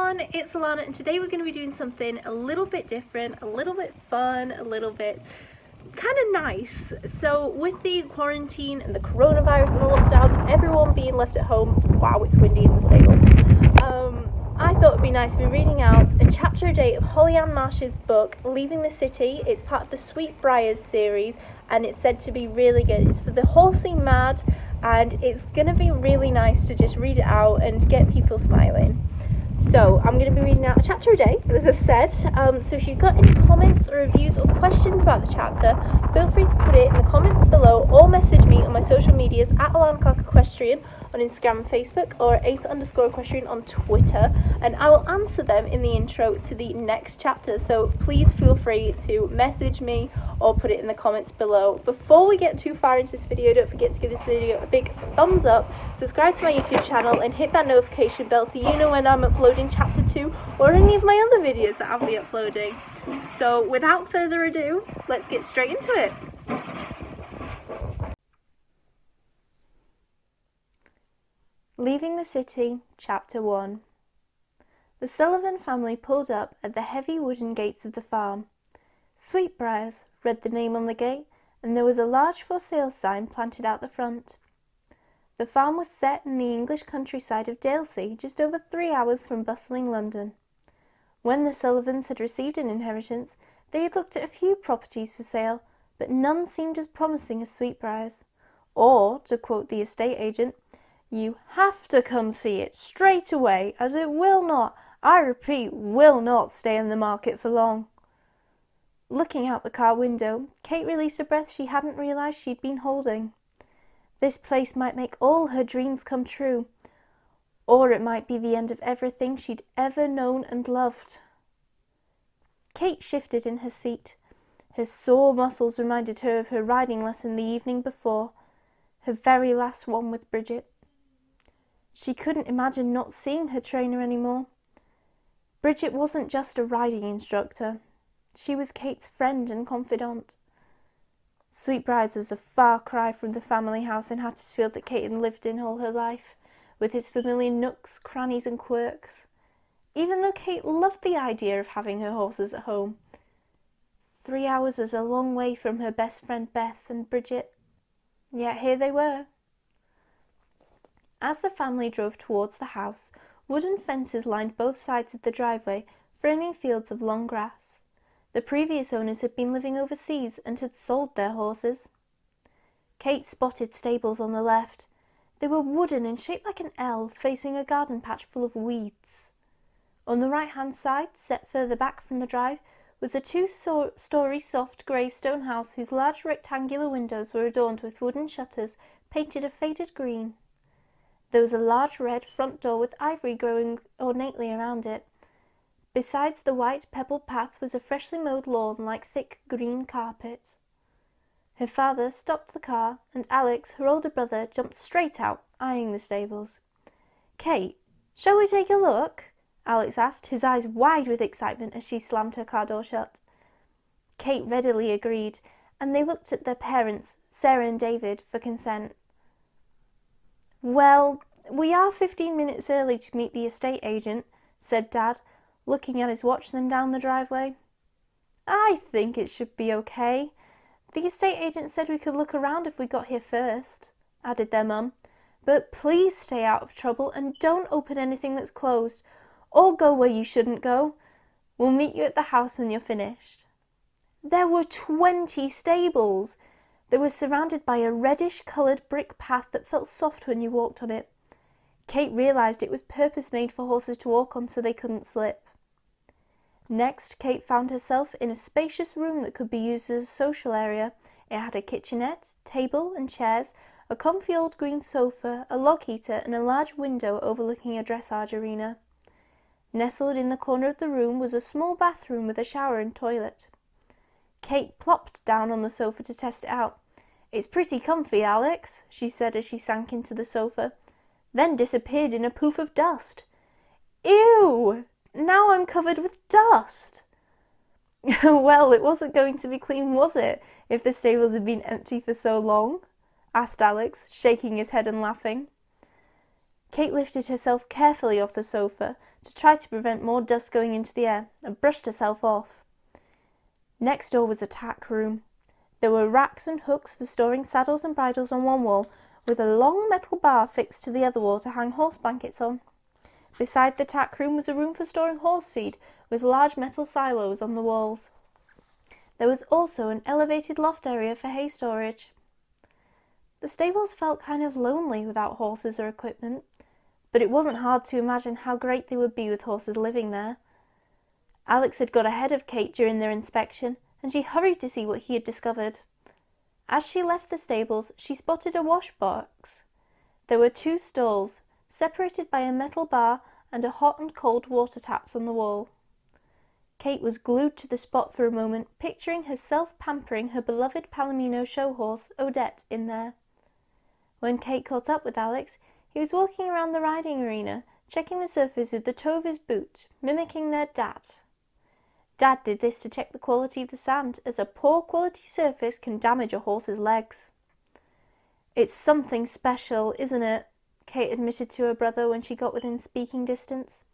everyone, it's Alanna and today we're going to be doing something a little bit different, a little bit fun, a little bit kind of nice. So with the quarantine and the coronavirus and the lockdown, everyone being left at home, wow it's windy in the stable, I thought it'd be nice to be reading out a chapter a day of Hollie and Marsh's book, Leaving the City. It's part of the Sweetbriars series and it's said to be really good. It's for the horsey mad and it's going to be really nice to just read it out and get people smiling. So I'm going to be reading out a chapter a day, as I've said. So if you've got any comments or reviews or questions about the chapter, feel free to put it in the comments below or message me on my social medias at Alanna Clarke Equestrian on Instagram and Facebook, or ace_equestrian on Twitter, and I will answer them in the intro to the next chapter. So please feel free to message me or put it in the comments below. Before we get too far into this video, don't forget to give this video a big thumbs up, subscribe to my YouTube channel and hit that notification bell so you know when I'm uploading chapter 2 or any of my other videos that I'll be uploading. So without further ado, let's get straight into it. Leaving the City, Chapter 1. The Sullivan family pulled up at the heavy wooden gates of the farm. Sweetbriars read the name on the gate, and there was a large for sale sign planted out the front. The farm was set in the English countryside of Dalesea, just over 3 hours from bustling London. When the Sullivans had received an inheritance, they had looked at a few properties for sale, but none seemed as promising as Sweetbriars. Or, to quote the estate agent, "You have to come see it straight away, as it will not, I repeat, will not stay in the market for long." Looking out the car window, Cate released a breath she hadn't realised she'd been holding. This place might make all her dreams come true, or it might be the end of everything she'd ever known and loved. Cate shifted in her seat. Her sore muscles reminded her of her riding lesson the evening before, her very last one with Bridget. She couldn't imagine not seeing her trainer anymore. Bridget wasn't just a riding instructor. She was Cate's friend and confidant. Sweetbriars was a far cry from the family house in Hattersfield that Cate had lived in all her life, with its familiar nooks, crannies and quirks. Even though Cate loved the idea of having her horses at home, 3 hours was a long way from her best friend Beth and Bridget. Yet here they were. As the family drove towards the house, wooden fences lined both sides of the driveway, framing fields of long grass. The previous owners had been living overseas and had sold their horses. Cate spotted stables on the left. They were wooden and shaped like an L, facing a garden patch full of weeds. On the right-hand side, set further back from the drive, was a two-storey soft grey stone house whose large rectangular windows were adorned with wooden shutters painted a faded green. There was a large red front door with ivy growing ornately around it. Besides the white pebbled path was a freshly mowed lawn like thick green carpet. Her father stopped the car, and Alex, her older brother, jumped straight out, eyeing the stables. "Cate, shall we take a look?" Alex asked, his eyes wide with excitement as she slammed her car door shut. Cate readily agreed, and they looked at their parents, Sarah and David, for consent. "Well, we are 15 minutes early to meet the estate agent," said Dad, looking at his watch then down the driveway. "I think it should be okay. The estate agent said we could look around if we got here first," added their mum. "But please stay out of trouble and don't open anything that's closed, or go where you shouldn't go. We'll meet you at the house when you're finished." There were 20 stables. They were surrounded by a reddish-coloured brick path that felt soft when you walked on it. Cate realised it was purpose-made for horses to walk on so they couldn't slip. Next, Cate found herself in a spacious room that could be used as a social area. It had a kitchenette, table and chairs, a comfy old green sofa, a log heater and a large window overlooking a dressage arena. Nestled in the corner of the room was a small bathroom with a shower and toilet. Cate plopped down on the sofa to test it out. "It's pretty comfy, Alex," she said as she sank into the sofa, then disappeared in a poof of dust. "Ew! Now I'm covered with dust!" "Well, it wasn't going to be clean, was it, if the stables had been empty for so long?" asked Alex, shaking his head and laughing. Cate lifted herself carefully off the sofa to try to prevent more dust going into the air and brushed herself off. Next door was a tack room. There were racks and hooks for storing saddles and bridles on one wall, with a long metal bar fixed to the other wall to hang horse blankets on. Beside the tack room was a room for storing horse feed, with large metal silos on the walls. There was also an elevated loft area for hay storage. The stables felt kind of lonely without horses or equipment, but it wasn't hard to imagine how great they would be with horses living there. Alex had got ahead of Cate during their inspection, and she hurried to see what he had discovered. As she left the stables, she spotted a wash box. There were 2 stalls, separated by a metal bar and a hot and cold water taps on the wall. Cate was glued to the spot for a moment, picturing herself pampering her beloved palomino show horse, Odette, in there. When Cate caught up with Alex, he was walking around the riding arena, checking the surface with the toe of his boot, mimicking their dad. Dad did this to check the quality of the sand, as a poor quality surface can damage a horse's legs. "It's something special, isn't it?" Cate admitted to her brother when she got within speaking distance.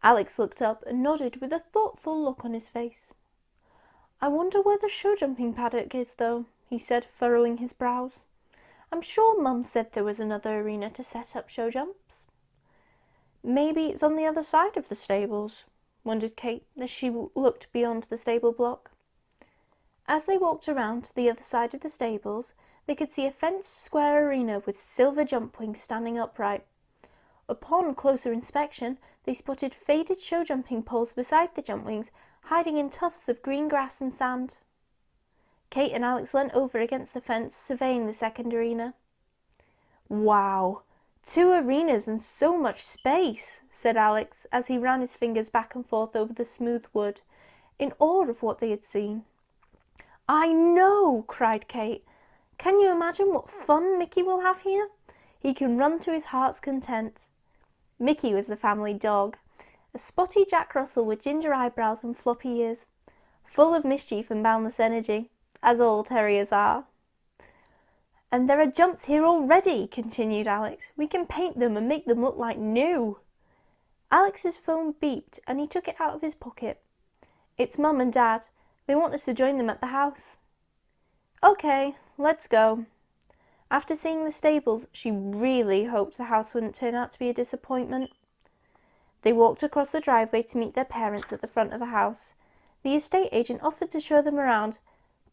Alex looked up and nodded with a thoughtful look on his face. "I wonder where the show jumping paddock is, though," he said, furrowing his brows. "I'm sure Mum said there was another arena to set up show jumps." "Maybe it's on the other side of the stables," wondered Cate as she looked beyond the stable block. As they walked around to the other side of the stables, they could see a fenced square arena with silver jump wings standing upright. Upon closer inspection, they spotted faded show jumping poles beside the jump wings, hiding in tufts of green grass and sand. Cate and Alex leant over against the fence, surveying the second arena. "Wow! 2 arenas and so much space," said Alex, as he ran his fingers back and forth over the smooth wood, in awe of what they had seen. "I know!" cried Cate. "Can you imagine what fun Mickey will have here? He can run to his heart's content." Mickey was the family dog, a spotty Jack Russell with ginger eyebrows and floppy ears, full of mischief and boundless energy, as all terriers are. "And there are jumps here already," continued Alex. "We can paint them and make them look like new." Alex's phone beeped and he took it out of his pocket. "It's Mum and Dad. They want us to join them at the house." "Okay, let's go." After seeing the stables, she really hoped the house wouldn't turn out to be a disappointment. They walked across the driveway to meet their parents at the front of the house. The estate agent offered to show them around,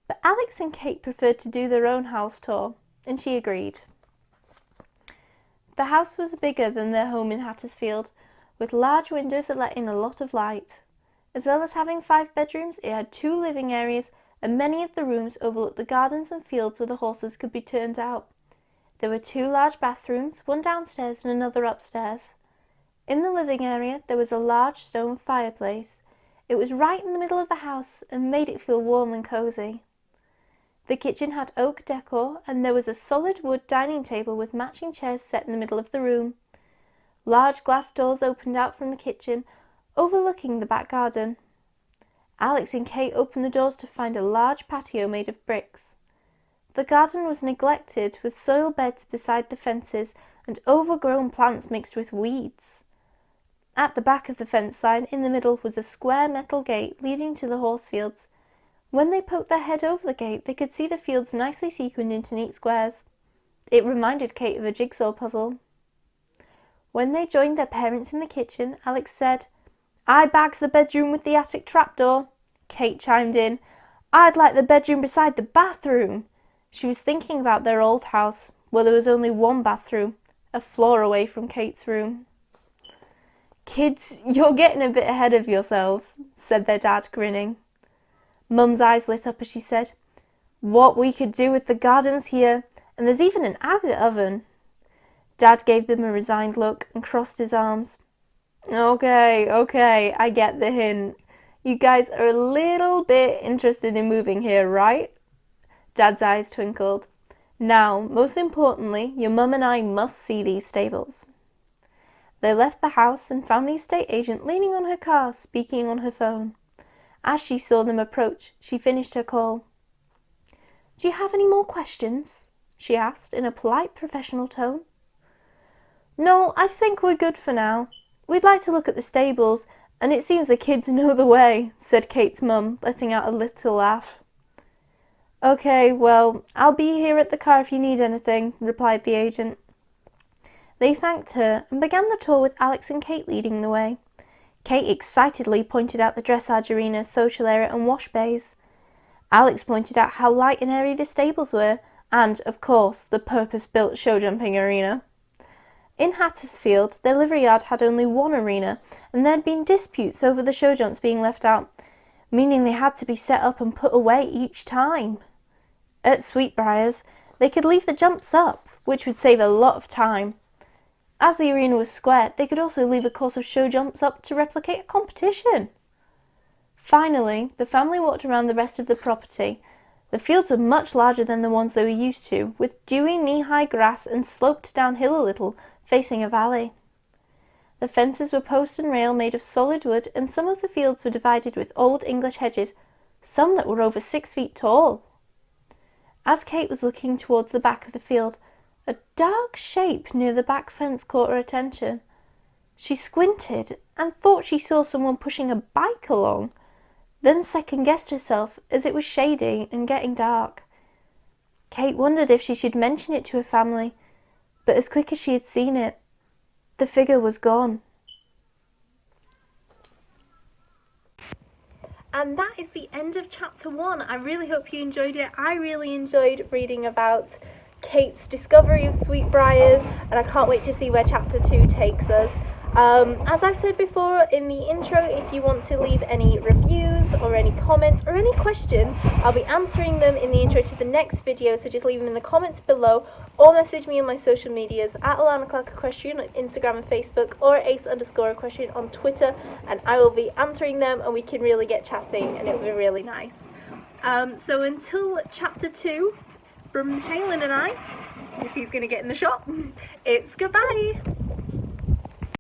but Alex and Cate preferred to do their own house tour, and she agreed. The house was bigger than their home in Hattersfield, with large windows that let in a lot of light. As well as having 5 bedrooms, it had 2 living areas, and many of the rooms overlooked the gardens and fields where the horses could be turned out. There were 2 large bathrooms, one downstairs and another upstairs. In the living area there was a large stone fireplace. It was right in the middle of the house and made it feel warm and cosy. The kitchen had oak decor, and there was a solid wood dining table with matching chairs set in the middle of the room. Large glass doors opened out from the kitchen, overlooking the back garden. Alex and Cate opened the doors to find a large patio made of bricks. The garden was neglected, with soil beds beside the fences and overgrown plants mixed with weeds. At the back of the fence line, in the middle, was a square metal gate leading to the horse fields. When they poked their head over the gate, they could see the fields nicely sequined into neat squares. It reminded Cate of a jigsaw puzzle. When they joined their parents in the kitchen, Alex said, "I bags the bedroom with the attic trapdoor." Cate chimed in, "I'd like the bedroom beside the bathroom." She was thinking about their old house, where there was only one bathroom, a floor away from Kate's room. "Kids, you're getting a bit ahead of yourselves," said their dad, grinning. Mum's eyes lit up as she said, "What we could do with the gardens here, and there's even an agate oven." Dad gave them a resigned look and crossed his arms. Okay, I get the hint. You guys are a little bit interested in moving here, right?" Dad's eyes twinkled. "Now, most importantly, your mum and I must see these stables." They left the house and found the estate agent leaning on her car, speaking on her phone. As she saw them approach, she finished her call. "Do you have any more questions?" she asked in a polite, professional tone. No, I think we're good for now. We'd like to look at the stables, and it seems the kids know the way, said Kate's mum, letting out a little laugh. Okay, well, I'll be here at the car if you need anything, replied the agent. They thanked her and began the tour with Alex and Cate leading the way. Cate excitedly pointed out the dressage arena, social area and wash bays. Alex pointed out how light and airy the stables were, and, of course, the purpose-built show jumping arena. In Hattersfield, their livery yard had only one arena, and there had been disputes over the show jumps being left out, meaning they had to be set up and put away each time. At Sweetbriars, they could leave the jumps up, which would save a lot of time. As the arena was square, they could also leave a course of show jumps up to replicate a competition. Finally, the family walked around the rest of the property. The fields were much larger than the ones they were used to, with dewy knee-high grass and sloped downhill a little, facing a valley. The fences were post and rail made of solid wood, and some of the fields were divided with old English hedges, some that were over 6 feet tall. As Cate was looking towards the back of the field, a dark shape near the back fence caught her attention. She squinted and thought she saw someone pushing a bike along, then second-guessed herself as it was shady and getting dark. Cate wondered if she should mention it to her family, but as quick as she had seen it, the figure was gone. And that is the end of chapter 1. I really hope you enjoyed it. I really enjoyed reading about Kate's discovery of Sweetbriars, and I can't wait to see where chapter 2 takes us. As I've said before in the intro, if you want to leave any reviews or any comments or any questions, I'll be answering them in the intro to the next video, so just leave them in the comments below or message me on my social medias at Alanna Clarke Equestrian on Instagram and Facebook, or ace_equestrian on Twitter, and I will be answering them and we can really get chatting and it'll be really nice. So until chapter 2 from Halen and I, if he's going to get in the shot, it's goodbye!